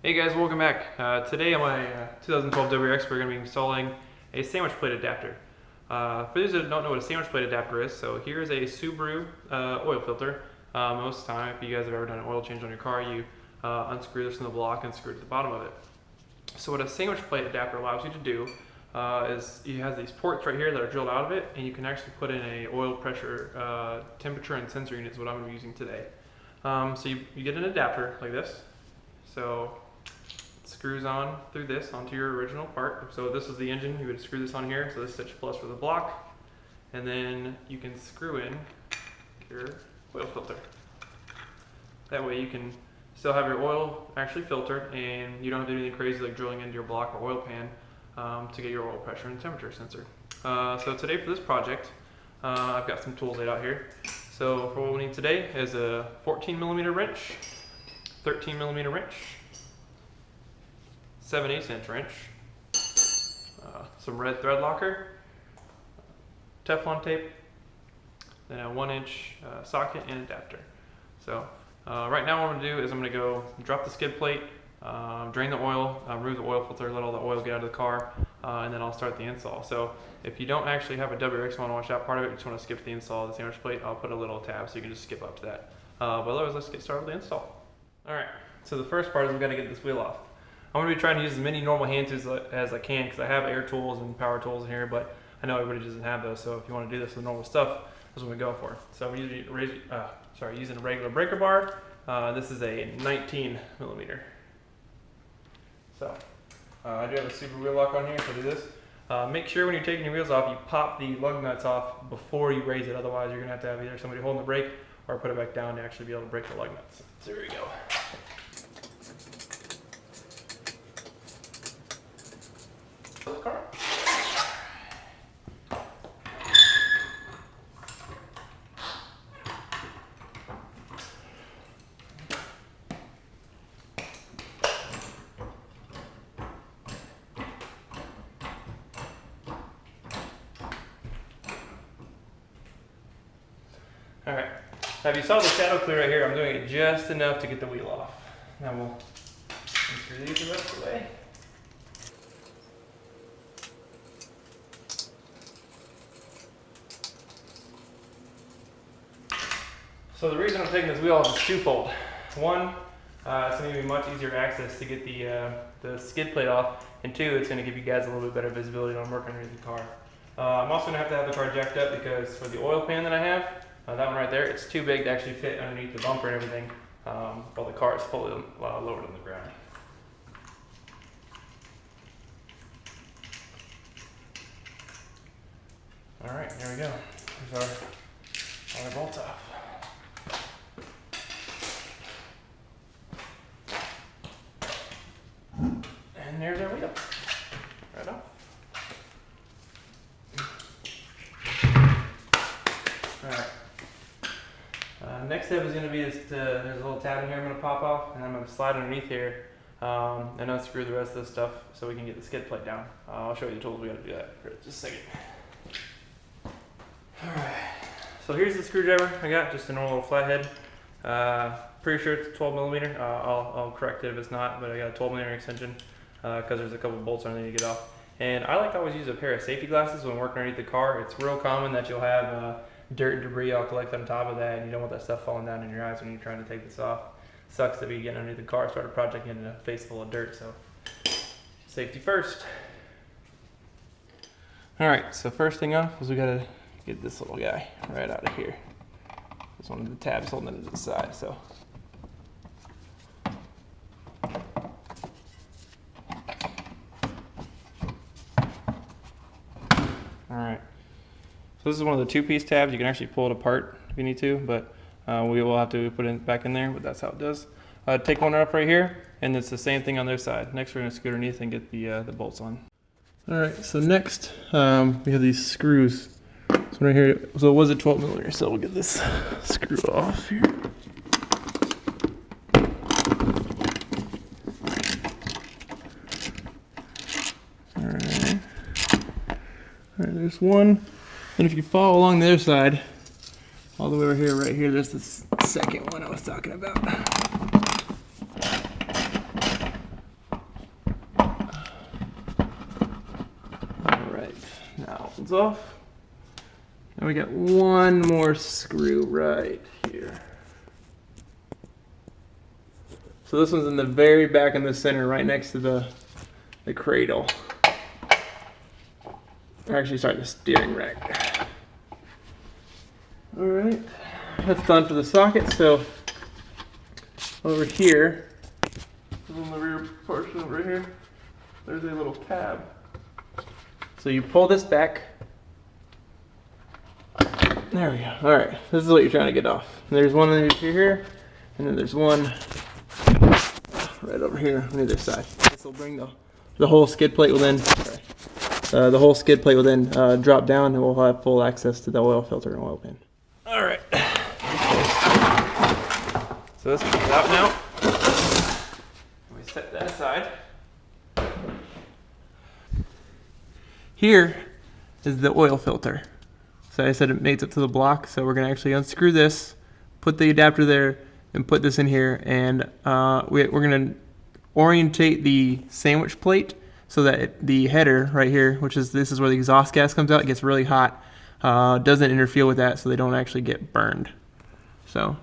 Hey guys, welcome back. Today on my 2012 WRX we're going to be installing a sandwich plate adapter. For those that don't know what a sandwich plate adapter is, so here's a Subaru oil filter. Most of the time, if you guys have ever done an oil change on your car, you unscrew this from the block and screw it to the bottom of it. So what a sandwich plate adapter allows you to do is it has these ports right here that are drilled out of it, and you can actually put in a oil pressure, temperature, and sensor unit is what I'm going to be using today. So you get an adapter like this. So it screws on through this onto your original part. So this is the engine, you would screw this on here, so this is plus for the block, and then you can screw in your oil filter. That way you can still have your oil actually filtered, and you don't have to do anything crazy like drilling into your block or oil pan to get your oil pressure and temperature sensor. So today for this project, I've got some tools laid out here. So for what we need today is a 14mm wrench, 13mm wrench, 7/8" wrench, some red thread locker, Teflon tape, then a 1-inch socket and adapter. So right now what I'm going to do is I'm going to go drop the skid plate, drain the oil, remove the oil filter, let all the oil get out of the car, and then I'll start the install. So if you don't actually have a WRX and want to watch that part of it, you just want to skip the install of the sandwich plate, I'll put a little tab so you can just skip up to that. But otherwise, let's get started with the install. Alright, so the first part is we've got to get this wheel off. I'm going to be trying to use as many normal hand tools as I can because I have air tools and power tools in here, but I know everybody doesn't have those, so if you want to do this with normal stuff, that's what we go for. So I'm using a regular breaker bar. This is a 19mm. So I do have a super wheel lock on here, so do this. Make sure when you're taking your wheels off, you pop the lug nuts off before you raise it. Otherwise, you're going to have either somebody holding the brake or put it back down to actually be able to break the lug nuts. So there we go. Alright, now if you saw the shadow clear right here, I'm doing it just enough to get the wheel off. Now we'll unscrew these the rest of the way. So the reason I'm taking this wheel off is twofold. One, it's going to be much easier access to get the skid plate off, and two, it's going to give you guys a little bit better visibility when I'm working underneath the car. I'm also going to have the car jacked up because for the oil pan that I have, that one right there, it's too big to actually fit underneath the bumper and everything while the car is fully lowered on the ground. Alright, here we go. Here's our bolts off. And there's our wheel. Right off. Alright. Next step is going to be there's a little tab in here I'm going to pop off, and I'm going to slide underneath here and unscrew the rest of this stuff so we can get the skid plate down. I'll show you the tools we got to do that for just a second. Alright, so here's the screwdriver I got, just a normal little flathead. Pretty sure it's 12mm. I'll correct it if it's not, but I got a 12mm extension because there's a couple bolts on there to get off. And I like to always use a pair of safety glasses when working underneath the car. It's real common that you'll have dirt and debris all collect on top of that, and you don't want that stuff falling down in your eyes when you're trying to take this off. Sucks to be getting underneath the car, start a project getting a face full of dirt, so safety first. Alright, so first thing off is we gotta get this little guy right out of here. This one of the tabs holding it to the side, so. Alright. So this is one of the two-piece tabs. You can actually pull it apart if you need to, but we will have to put it back in there, but that's how it does. Take one up right here, and it's the same thing on their side. Next we're going to screw underneath and get the bolts on. Alright, so next we have these screws. So right here, so it was a 12mm, so we'll get this screw off here. Alright, there's one. And if you follow along the other side, all the way over here, right here, there's this second one I was talking about. one's off. And we got one more screw right here. So this one's in the very back in the center, right next to the cradle. Or actually, sorry, the steering rack. All right, that's done for the socket. So over here, in the rear portion over here, there's a little tab. So you pull this back. There we go. All right, this is what you're trying to get off. There's one over here, and then there's one right over here on either side. This will bring the whole skid plate will then. The whole skid plate will then drop down, and we'll have full access to the oil filter and oil pan. All right. So this comes out now. We set that aside. Here is the oil filter. So I said it mates up to the block, so we're going to actually unscrew this, put the adapter there, and put this in here, and we're going to orientate the sandwich plate so that the header right here, this is where the exhaust gas comes out, it gets really hot, doesn't interfere with that so they don't actually get burned. So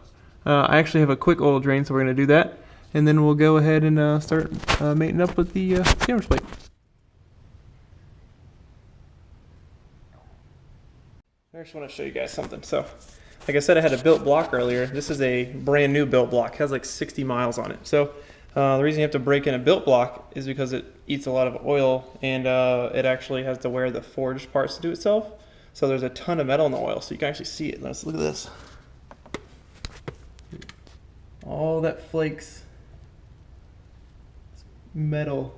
I actually have a quick oil drain, so we're going to do that, and then we'll go ahead and start mating up with the sandwich plate. I just want to show you guys something. So, like I said, I had a built block earlier. This is a brand new built block. It has like 60 miles on it. So the reason you have to break in a built block is because it eats a lot of oil, and it actually has to wear the forged parts to do itself. So there's a ton of metal in the oil, so you can actually see it. Let's look at this. All that flakes. Metal.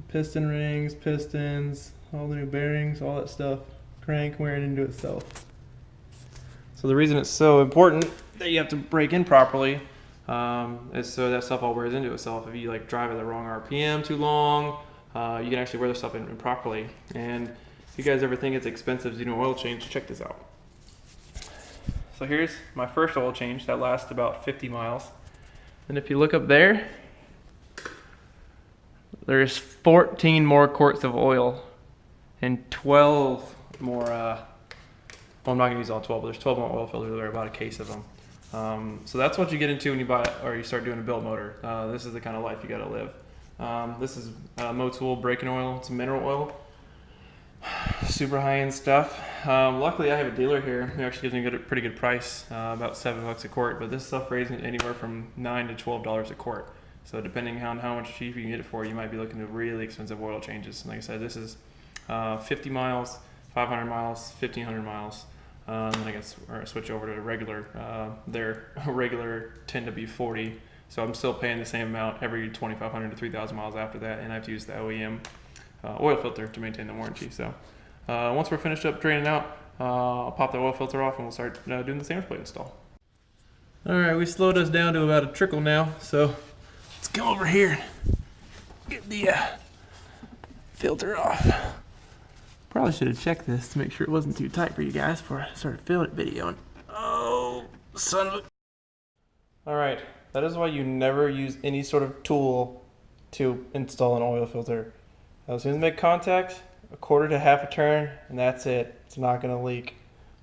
Piston rings, pistons, all the new bearings, all that stuff. Crank wearing into itself. So the reason it's so important that you have to break in properly is so that stuff all wears into itself. If you like drive at the wrong RPM too long, you can actually wear the stuff in properly. And if you guys ever think it's expensive to do an oil change, check this out. So here's my first oil change that lasts about 50 miles. And if you look up there, there's 14 more quarts of oil and 12 more, well, I'm not going to use all 12, but there's 12 more oil filters there, about a case of them. So that's what you get into when you buy or you start doing a built motor. This is the kind of life you got to live. This is Motul braking oil. It's mineral oil. Super high-end stuff. Luckily, I have a dealer here who actually gives me a pretty good price, about $7 a quart, but this stuff ranges anywhere from $9 to $12 a quart. So depending on how much cheaper you can get it for, you might be looking at really expensive oil changes. And like I said, this is 50 miles, 500 miles, 1,500 miles. Then I guess switch over to a regular. Their regular tend to be 40, so I'm still paying the same amount every 2,500 to 3,000 miles after that, and I have to use the OEM oil filter to maintain the warranty. So once we're finished up draining out, I'll pop the oil filter off and we'll start doing the sandwich plate install. All right, we slowed us down to about a trickle now, so let's come over here and get the filter off. Probably should have checked this to make sure it wasn't too tight for you guys before I started videoing. Oh, son of a... Alright, that is why you never use any sort of tool to install an oil filter. As soon as you make contact, a quarter to half a turn, and that's it. It's not going to leak.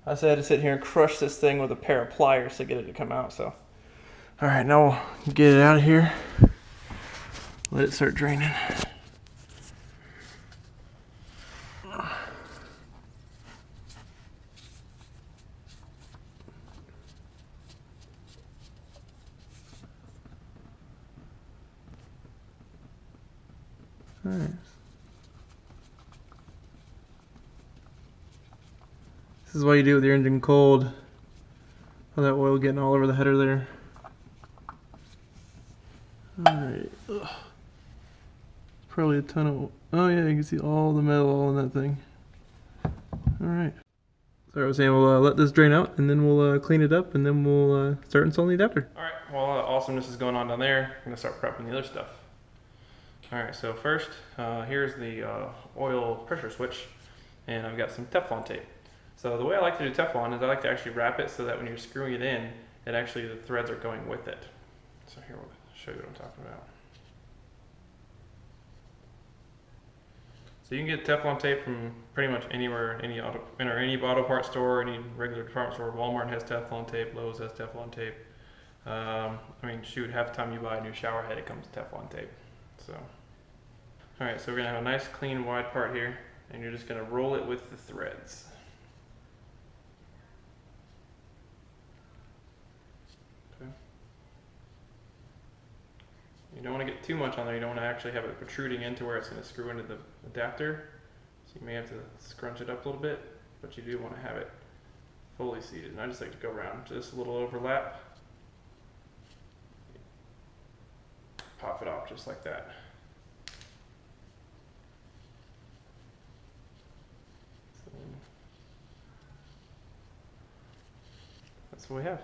I just had to sit here and crush this thing with a pair of pliers to get it to come out. So, alright, now we'll get it out of here. Let it start draining. Alright. This is what you do with your engine cold. All that oil getting all over the header there. Alright. Probably a ton of... Oh yeah, you can see all the metal all in that thing. Alright. So I was saying we'll let this drain out and then we'll clean it up and then we'll start installing the adapter. Alright, while all that awesomeness is going on down there, I'm going to start prepping the other stuff. Alright, so first, here's the oil pressure switch, and I've got some Teflon tape. So the way I like to do Teflon is I like to actually wrap it so that when you're screwing it in, the threads are going with it. So here, we'll show you what I'm talking about. So you can get Teflon tape from pretty much anywhere, any auto parts store, any regular department store. Walmart has Teflon tape, Lowe's has Teflon tape. I mean, shoot, half the time you buy a new shower head, it comes with Teflon tape. So, all right, so we're gonna have a nice, clean, wide part here, and you're just gonna roll it with the threads. Okay. You don't want to get too much on there. You don't want to actually have it protruding into where it's going to screw into the adapter. So you may have to scrunch it up a little bit, but you do want to have it fully seated. And I just like to go around just a little overlap. Pop it off just like that. So that's what we have.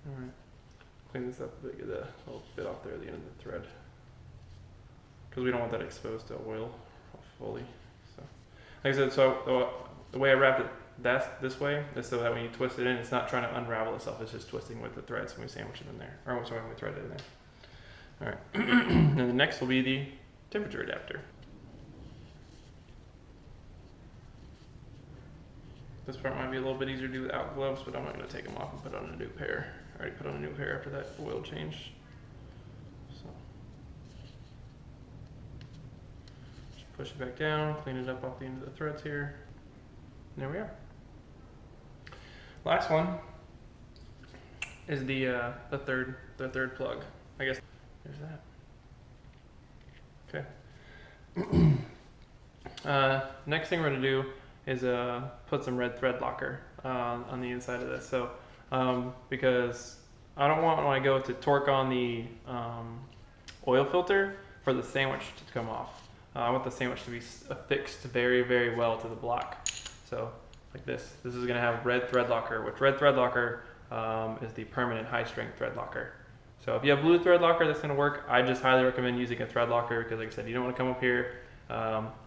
Alright, clean this up a bit, get that little bit off there at the end of the thread. Because we don't want that exposed to oil fully. So, like I said, so the way I wrapped it this way is so that when you twist it in, it's not trying to unravel itself, it's just twisting with the threads when we sandwich it in there. Or sorry, when we thread it in there. Alright, and the next will be the temperature adapter. This part might be a little bit easier to do without gloves, but I'm not going to take them off and put on a new pair. I already put on a new pair after that oil change. So just push it back down, clean it up off the end of the threads here. And there we are. Last one is the third plug. I guess there's that. Okay. Next thing we're going to do is put some red thread locker on the inside of this. So because I don't want, when I go to torque on the oil filter, for the sandwich to come off. I want the sandwich to be affixed very, very well to the block. So like this is going to have red thread locker, which red thread locker is the permanent high strength thread locker. So if you have blue thread locker, that's going to work. I just highly recommend using a thread locker because, like I said, you don't want to come up here,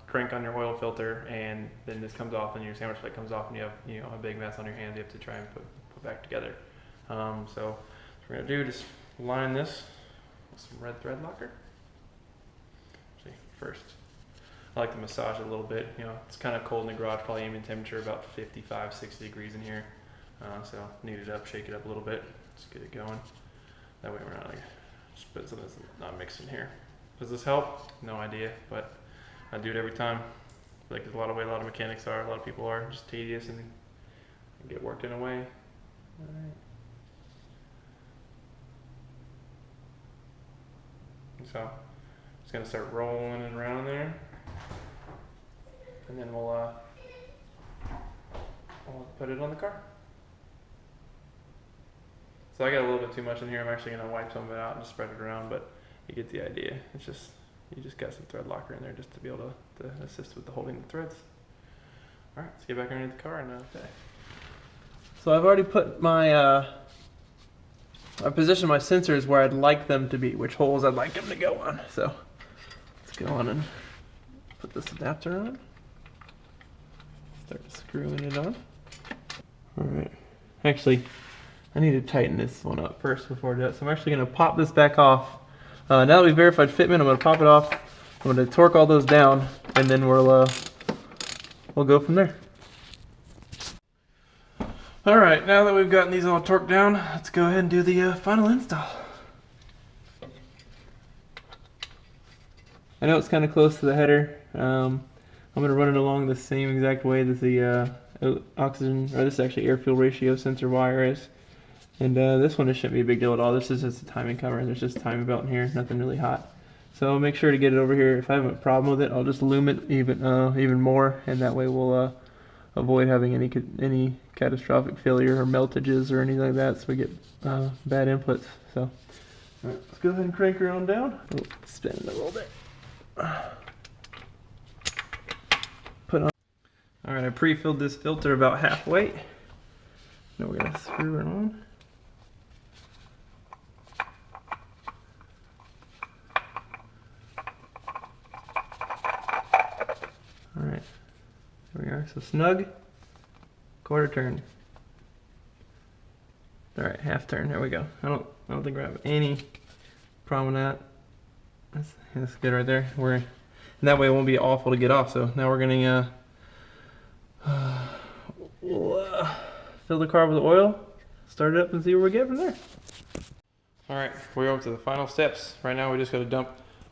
crank on your oil filter, and then this comes off and your sandwich plate comes off and you have a big mess on your hands you have to try and put back together. So what we're going to do, just line this with some red thread locker. See, first I like to massage it a little bit. It's kind of cold in the garage, probably ambient temperature about 55, 60 degrees in here. So knead it up, shake it up a little bit, just get it going. That way we're not like, just put something that's not mixed in here. Does this help? No idea, but I do it every time. I feel like there's a lot of mechanics are, a lot of people are just tedious and get worked in a way. All right. So just gonna start rolling it around there, and then we'll put it on the car. So I got a little bit too much in here. I'm actually gonna wipe some of it out and just spread it around, but you get the idea. It's just, you just got some thread locker in there just to be able to assist with the holding the threads. All right, let's get back underneath the car and So I've already put my I positioned my sensors where I'd like them to be, which holes I'd like them to go on. So let's go on and put this adapter on. Start screwing it on. All right. Actually, I need to tighten this one up first before I do it. So I'm actually going to pop this back off. Now that we've verified fitment, I'm going to pop it off. I'm going to torque all those down, and then we'll go from there. All right, now that we've gotten these all torqued down, let's go ahead and do the final install. I know it's kind of close to the header. I'm going to run it along the same exact way that the oxygen, or this is actually air-fuel ratio sensor wire is. And this one, shouldn't be a big deal at all. This is just a timing cover. There's just a timing belt in here, nothing really hot. So I'll make sure to get it over here. If I have a problem with it, I'll just loom it even more, and that way we'll avoid having any catastrophic failure or meltages or anything like that, so we get bad inputs. So all right, let's go ahead and crank her on down. Oh, spin it a little bit. Put on. All right, I pre-filled this filter about halfway. Now we're gonna screw it on. All right, there we are. So snug, quarter turn. All right, half turn. There we go. I don't think we have any promenade. That's good right there. And that way it won't be awful to get off. So now we're gonna fill the car with oil, start it up, and see where we get from there. All right, we're up to the final steps. Right now we just got to dump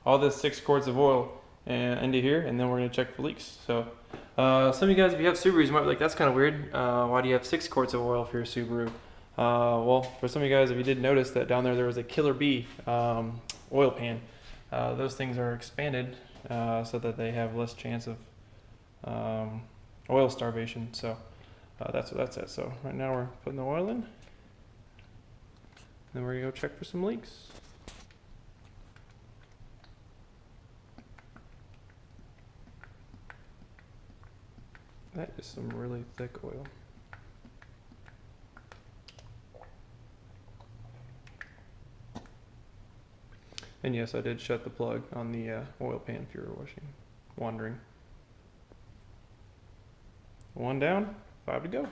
all this 6 quarts of oil into here, and then we're gonna check for leaks. So some of you guys, if you have Subarus, you might be like, that's kind of weird. Why do you have 6 quarts of oil for your Subaru? Well, for some of you guys, if you did notice that down there was a Killer Bee oil pan. Those things are expanded so that they have less chance of oil starvation. So that's what that's at. So right now we're putting the oil in. Then we're gonna go check for some leaks. That is some really thick oil. And yes, I did shut the plug on the oil pan if you were wondering. 1 down, 5 to go.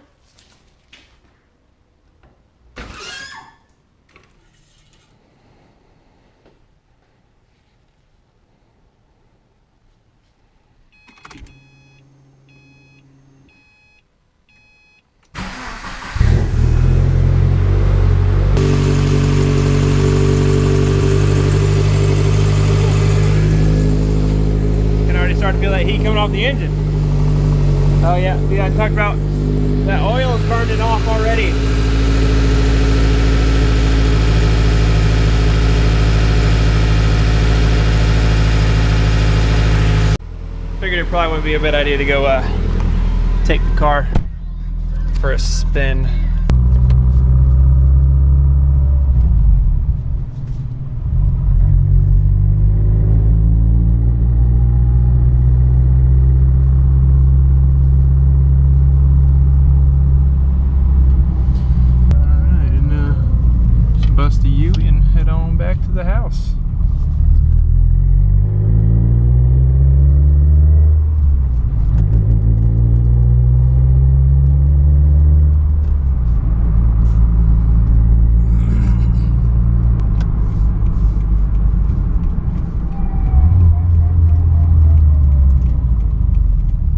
Starting to feel that heat coming off the engine. Oh yeah, see, I talked about that oil is burning off already. Figured it probably wouldn't be a bad idea to go take the car for a spin. Back to the house.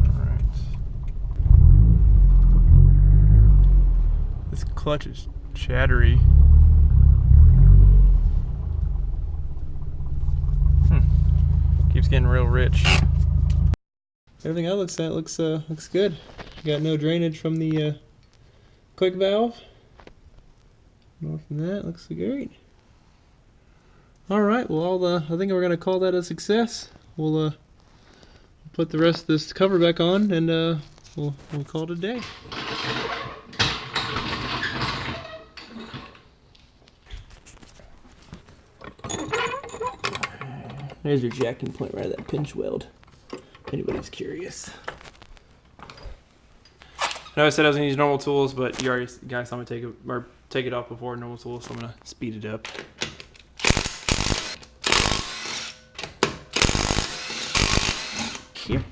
Alright. This clutch is chattery. Keeps getting real rich. Everything I looks at looks good. Got no drainage from the quick valve. More from that, looks great. All right, well, I think we're gonna call that a success. We'll put the rest of this cover back on, and we'll call it a day. There's your jacking point right at that pinch weld. Anybody's curious. I know I said I was gonna use normal tools, but you guys saw me take it off before normal tools, so I'm gonna speed it up. Here.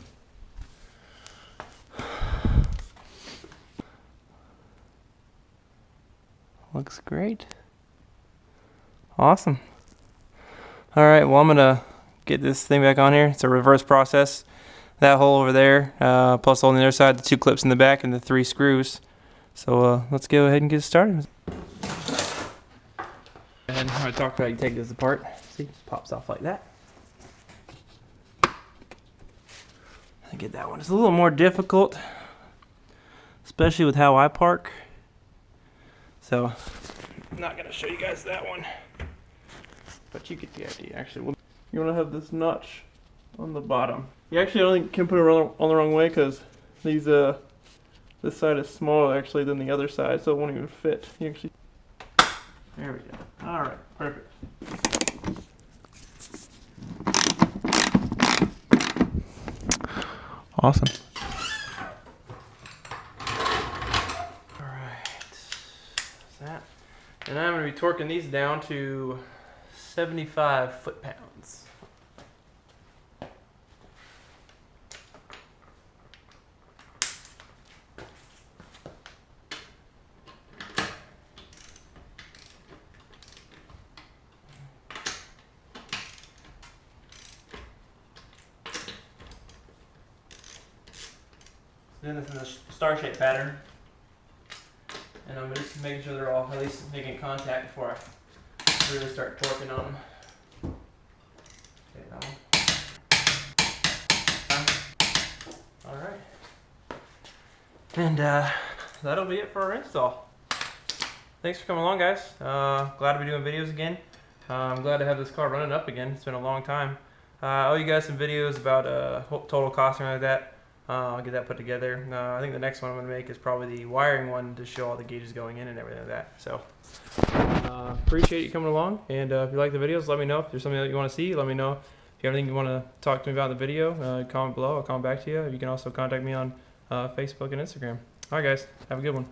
Looks great. Awesome. All right, well, I'm gonna get this thing back on here. It's a reverse process. That hole over there, plus the hole on the other side, the 2 clips in the back, and the 3 screws. So let's go ahead and get started. And I talked about, you take this apart. See, it pops off like that. I get that one. It's a little more difficult, especially with how I park. So I'm not gonna show you guys that one, but you get the idea. Actually, you want to have this notch on the bottom. You actually only can put it on the wrong way because these this side is smaller actually than the other side, so it won't even fit. You actually. There we go. All right, perfect. Awesome. All right, that's that. And I'm going to be torquing these down to 75 foot-pounds. doing this in the star-shaped pattern. And I'm just making sure they're all at least making contact before I really start torquing on them. Okay, that one. Alright. And that'll be it for our install. Thanks for coming along, guys. Glad to be doing videos again. I'm glad to have this car running up again. It's been a long time. I owe you guys some videos about total cost and like that. I'll get that put together. I think the next one I'm going to make is probably the wiring one to show all the gauges going in and everything like that. So, appreciate you coming along. And if you like the videos, let me know. If there's something that you want to see, let me know. If you have anything you want to talk to me about in the video, comment below. I'll comment back to you. You can also contact me on Facebook and Instagram. Alright guys, have a good one.